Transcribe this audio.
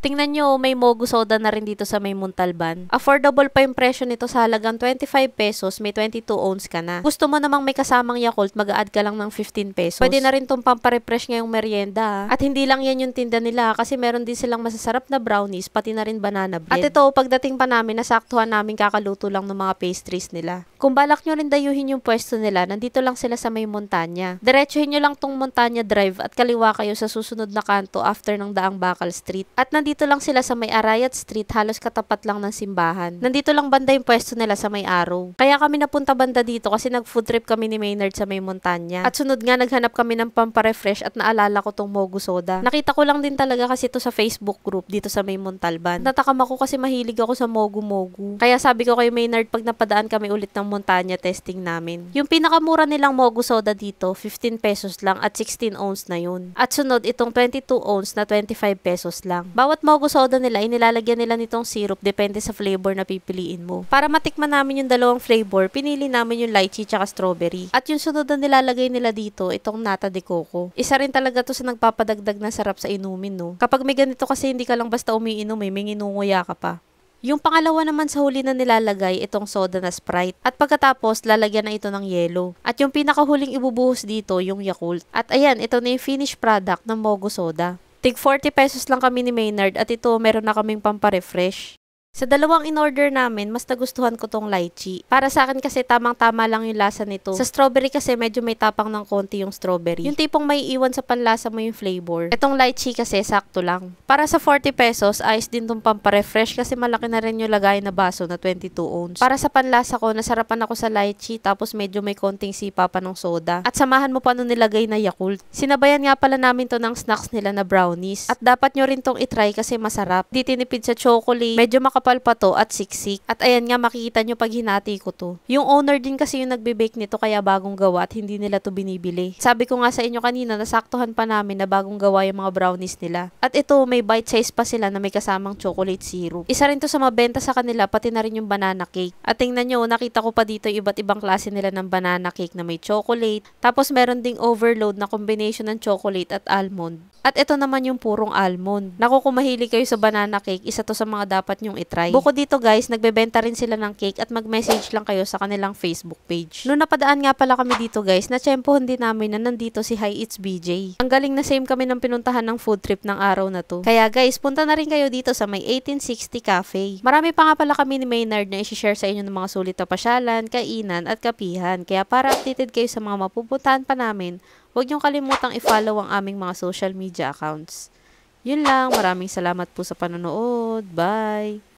Tingnan nyo, may Mogu soda na rin dito sa may Montalban. Affordable pa yung presyo nito sa halagang 25 pesos, may 22 ounce ka na. Gusto mo namang may kasamang Yakult, mag-a-add ka lang ng 15 pesos. Pwede na rin tong pamparefresh ngayong merienda. At hindi lang yan yung tinda nila kasi meron din silang masasarap na brownies, pati na rin banana bread. At ito, pagdating pa namin, nasaktuhan namin kakaluto lang ng mga pastries nila. Kung balak nyo rin dayuhin yung pwesto nila, nandito lang sila sa may Montanya. Diretsuhin nyo lang tong Montanya Drive at kaliwa kayo sa susunod na kanto after ng Daang Bakal Street. At nandito lang sila sa may Arayat Street, halos katapat lang ng simbahan. Nandito lang banda yung pwesto nila sa may Araw. Kaya kami napunta banda dito kasi nag-food trip kami ni Maynard sa may Montanya. At sunod nga, naghanap kami ng pamparefresh at naalala ko tong Mogu soda. Nakita ko lang din talaga kasi ito sa Facebook group dito sa may Montalban. Natakam ako kasi mahilig ako sa Mogu. Kaya sabi ko kay Maynard pag napadaan kami ulit ng Montanya, testing namin. Yung pinakamura nilang Mogu soda dito, 15 pesos lang at 16 ounce na yun. At sunod, itong 22 ounce na 25 pesos lang. Bawat Mogu soda nila, inilalagyan nila nitong syrup depende sa flavor na pipiliin mo. Para matikman namin yung dalawang flavor, pinili namin yung lychee tsaka strawberry. At yung sunod na nilalagay nila dito, itong nata de coco. Isa rin talaga to sa nagpapadagdag na sarap sa inumin, no? Kapag may ganito kasi hindi ka lang basta umiinom, may nginunguya ka pa. Yung pangalawa naman sa huli na nilalagay, itong soda na Sprite. At pagkatapos, lalagyan na ito ng yelo. At yung pinakahuling ibubuhos dito, yung Yakult. At ayan, ito na yung finished product ng Mogu soda. Tig 40 pesos lang kami ni Maynard at ito meron na kaming pamparefresh. Sa dalawang in-order namin, mas nagustuhan ko tong lychee. Para sa akin kasi tamang-tama lang yung lasa nito. Sa strawberry kasi medyo may tapang ng konti yung strawberry. Yung tipong may iwan sa panlasa mo yung flavor. Itong lychee kasi sakto lang. Para sa 40 pesos, ayos din tong pamparefresh kasi malaki na rin yung lagay na baso na 22 ounce. Para sa panlasa ko, nasarapan ako sa lychee tapos medyo may konting sipa pa ng soda. At samahan mo pa nung nilagay na Yakult. Sinabayan nga pala namin to ng snacks nila na brownies. At dapat nyo rin tong itry kasi masarap. Di tinipid sa chocolate, medyo makapal pa to at siksik. At ayan nga, makikita nyo pag hinati ko to. Yung owner din kasi yung nagbe-bake nito kaya bagong gawa at hindi nila to binibili. Sabi ko nga sa inyo kanina, nasaktuhan pa namin na bagong gawa yung mga brownies nila. At ito, may bite size pa sila na may kasamang chocolate syrup. Isa rin to sa mabenta sa kanila, pati na rin yung banana cake. At tingnan nyo, nakita ko pa dito iba't ibang klase nila ng banana cake na may chocolate. Tapos meron ding overload na combination ng chocolate at almond. At ito naman yung purong almond. Naku, kung mahilig kayo sa banana cake, isa to sa mga dapat nyong itry. Bukod dito guys, nagbebenta rin sila ng cake at mag-message lang kayo sa kanilang Facebook page. Noong napadaan nga pala kami dito guys, natsyempohan din namin na nandito si Hi It's BJ. Ang galing na same kami ng pinuntahan ng food trip ng araw na to. Kaya guys, punta na rin kayo dito sa may 1860 Cafe. Marami pa nga pala kami ni Maynard na i-share sa inyo ng mga sulit na pasyalan, kainan at kapihan. Kaya para updated kayo sa mga mapupuntahan pa namin, huwag niyong kalimutang i-follow ang aming mga social media accounts. Yun lang, maraming salamat po sa panonood. Bye!